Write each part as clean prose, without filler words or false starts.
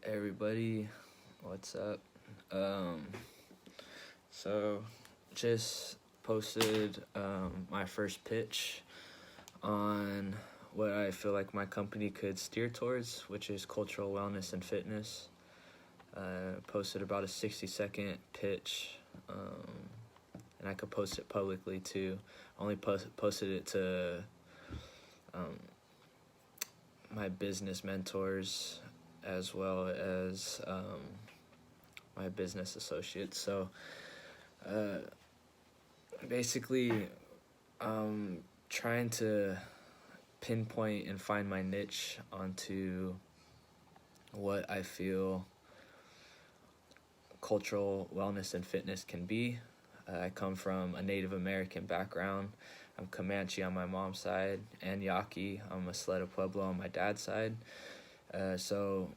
Everybody, what's up? Um, so just posted my first pitch on what I feel like my company could steer towards, which is cultural wellness and fitness. Posted about a 60-second pitch, and I could post it publicly too. Only posted it to my business mentors as well as my business associates. So basically, trying to pinpoint and find my niche onto what I feel cultural wellness and fitness can be. I come from a Native American background. I'm Comanche on my mom's side and Yaqui. I'm a Sleta Pueblo on my dad's side. So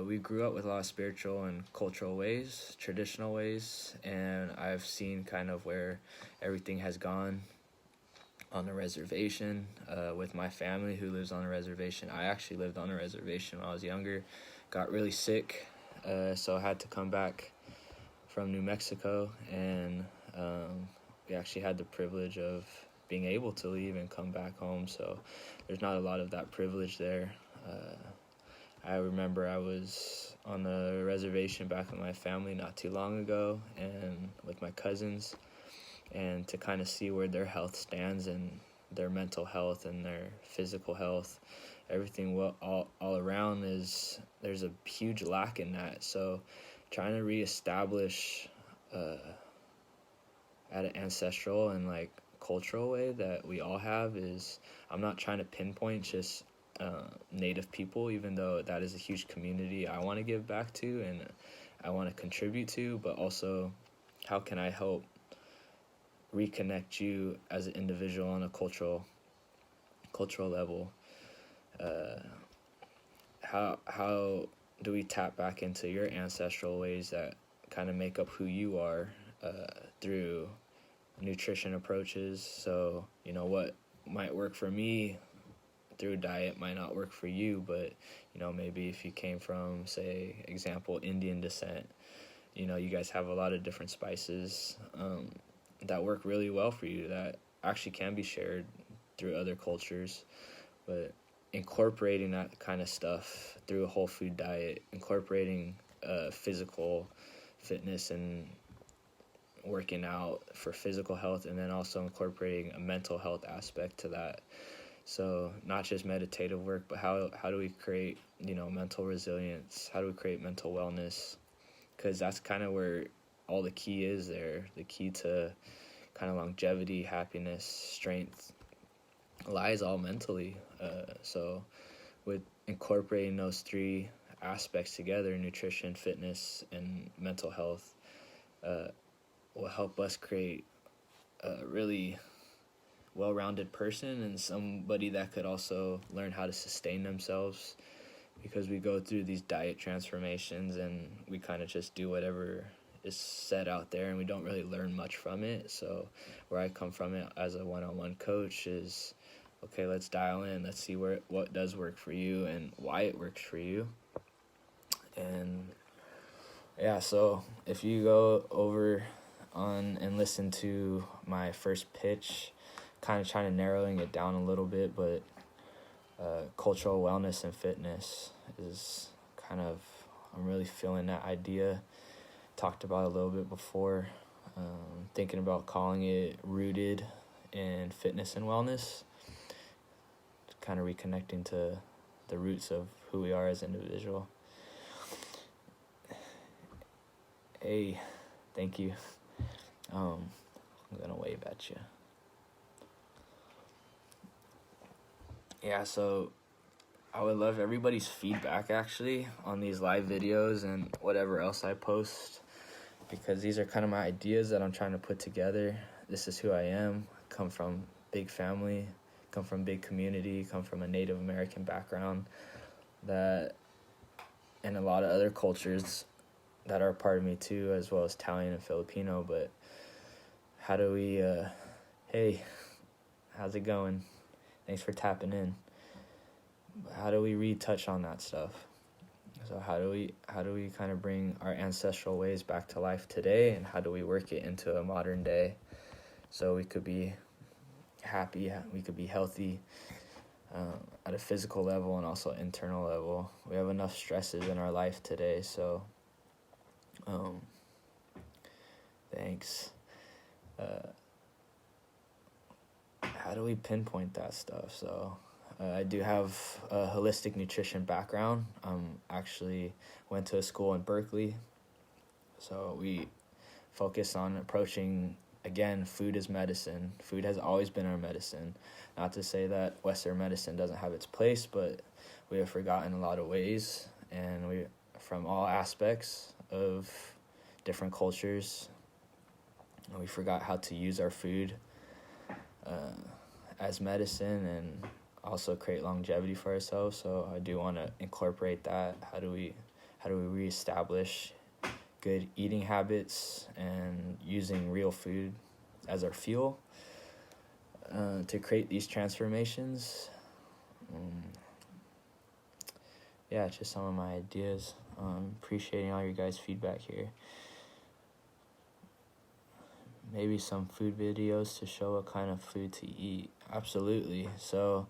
we grew up with a lot of spiritual and cultural ways, traditional ways, and I've seen kind of where everything has gone on the reservation with my family who lives on a reservation. I actually lived on a reservation when I was younger, got really sick, so I had to come back from New Mexico, and we actually had the privilege of being able to leave and come back home, so there's not a lot of that privilege there. I remember I was on the reservation back with my family not too long ago and with my cousins, and to kind of see where their health stands and their mental health and their physical health, everything all around is there's a huge lack in that. So trying to reestablish at an ancestral and like cultural way that we all have is, I'm not trying to pinpoint just Native people, even though that is a huge community I want to give back to and I want to contribute to, but also how can I help reconnect you as an individual on a cultural level. How do we tap back into your ancestral ways that kind of make up who you are through nutrition approaches? So what might work for me through diet might not work for you, but maybe if you came from, say, example, Indian descent, you guys have a lot of different spices that work really well for you that actually can be shared through other cultures. But incorporating that kind of stuff through a whole food diet, incorporating physical fitness and working out for physical health, and then also incorporating a mental health aspect to that. So not just meditative work, but how do we create mental resilience? How do we create mental wellness? Because that's kind of where all the key is there. The key to kind of longevity, happiness, strength lies all mentally. So with incorporating those three aspects together, nutrition, fitness, and mental health, will help us create a really well-rounded person and somebody that could also learn how to sustain themselves, because we go through these diet transformations and we kind of just do whatever is set out there and we don't really learn much from it. So where I come from it as a one-on-one coach is, okay, let's dial in, let's see what does work for you and why it works for you. And yeah, so if you go over on and listen to my first pitch, kind of trying to narrowing it down a little bit, but cultural wellness and fitness is kind of, I'm really feeling that idea. Talked about a little bit before, thinking about calling it rooted in fitness and wellness, kind of reconnecting to the roots of who we are as an individual. Hey, thank you. I'm gonna wave at you. Yeah, so I would love everybody's feedback actually on these live videos and whatever else I post, because these are kind of my ideas that I'm trying to put together. This is who I am. I come from big family, come from big community, come from a Native American background, that and a lot of other cultures that are a part of me too, as well as Italian and Filipino. But how do we hey, how's it going? Thanks for tapping in. How do we retouch on that stuff? So how do we kind of bring our ancestral ways back to life today, and how do we work it into a modern day so we could be happy, we could be healthy, at a physical level and also internal level. We have enough stresses in our life today, so thanks. How do we pinpoint that stuff? So I do have a holistic nutrition background. Actually went to a school in Berkeley, so we focus on approaching, again, food is medicine. Food has always been our medicine. Not to say that Western medicine doesn't have its place, but we have forgotten a lot of ways, and we, from all aspects of different cultures, we forgot how to use our food as medicine and also create longevity for ourselves. So I do want to incorporate that. How do we reestablish good eating habits and using real food as our fuel to create these transformations? Yeah, just some of my ideas. Appreciating all your guys' feedback here. Maybe some food videos to show what kind of food to eat. Absolutely. So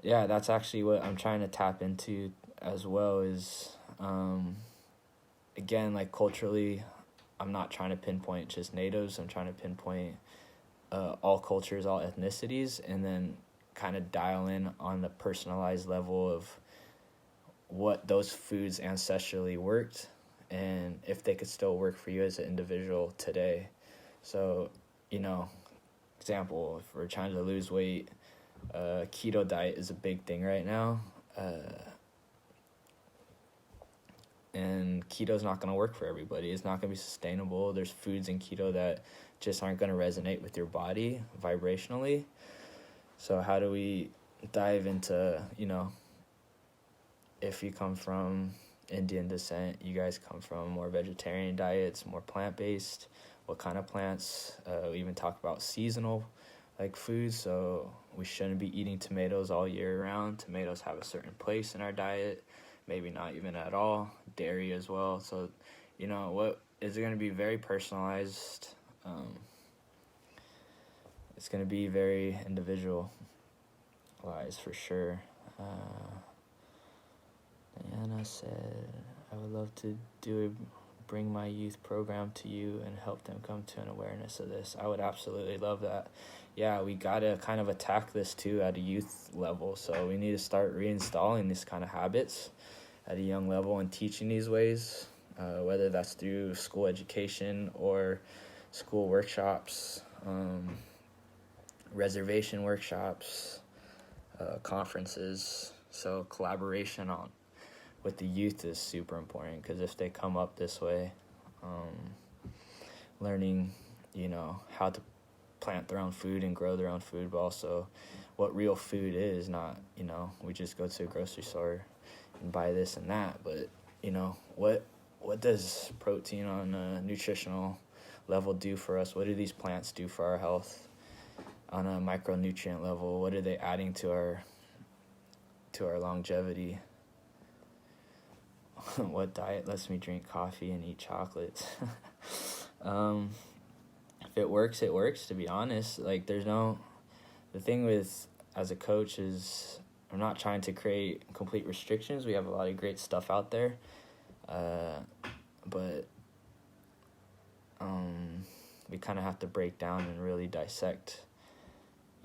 yeah, that's actually what I'm trying to tap into as well, is again, like, culturally, I'm not trying to pinpoint just natives. I'm trying to pinpoint all cultures, all ethnicities, and then kind of dial in on the personalized level of what those foods ancestrally worked and if they could still work for you as an individual today. So, example, if we're trying to lose weight, keto diet is a big thing right now. And keto's not going to work for everybody. It's not going to be sustainable. There's foods in keto that just aren't going to resonate with your body vibrationally. So how do we dive into, if you come from Indian descent, you guys come from more vegetarian diets, more plant-based, what kind of plants? We even talk about seasonal foods, so we shouldn't be eating tomatoes all year round. Tomatoes have a certain place in our diet, maybe not even at all. Dairy as well. So, what is going to be very personalized. It's going to be very individualized for sure. Diana said, I would love to bring my youth program to you and help them come to an awareness of this. I would absolutely love that. Yeah, we got to kind of attack this too at a youth level. So we need to start reinstalling these kind of habits at a young level and teaching these ways, whether that's through school education or school workshops, reservation workshops, conferences. So collaboration with the youth is super important, because if they come up this way, learning, how to plant their own food and grow their own food, but also what real food is, not, we just go to a grocery store and buy this and that, but, what does protein on a nutritional level do for us? What do these plants do for our health on a micronutrient level? What are they adding to our longevity? What diet lets me drink coffee and eat chocolates? If it works, it works, to be honest. The thing with, as a coach, is I'm not trying to create complete restrictions. We have a lot of great stuff out there. But we kind of have to break down and really dissect,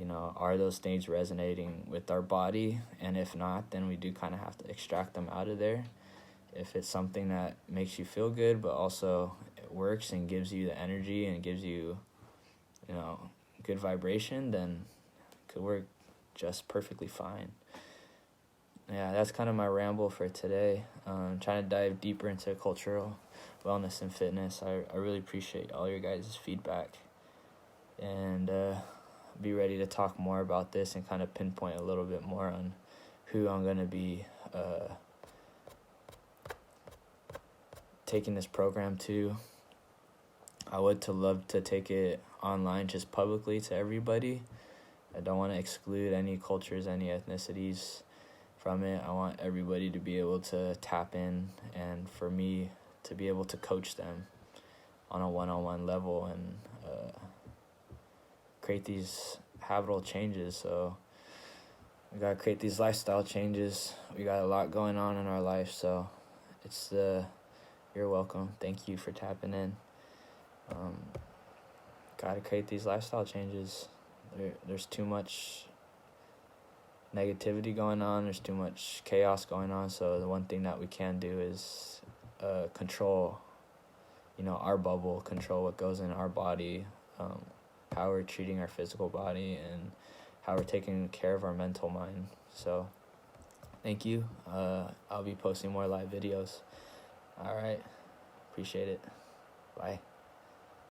are those things resonating with our body? And if not, then we do kind of have to extract them out of there. If it's something that makes you feel good, but also it works and gives you the energy and gives you, good vibration, then it could work just perfectly fine. Yeah, that's kind of my ramble for today. Trying to dive deeper into cultural wellness and fitness. I really appreciate all your guys' feedback. And be ready to talk more about this and kind of pinpoint a little bit more on who I'm going to be taking this program to. I would love to take it online, just publicly, to everybody. I don't want to exclude any cultures, any ethnicities from it. I want everybody to be able to tap in, and for me to be able to coach them on a one-on-one level and create these habitual changes. So we gotta create these lifestyle changes. We got a lot going on in our life, so you're welcome. Thank you for tapping in. Gotta create these lifestyle changes. There's too much negativity going on. There's too much chaos going on. So the one thing that we can do is control, our bubble, control what goes in our body, how we're treating our physical body, and how we're taking care of our mental mind. So thank you. I'll be posting more live videos. All right. Appreciate it. Bye.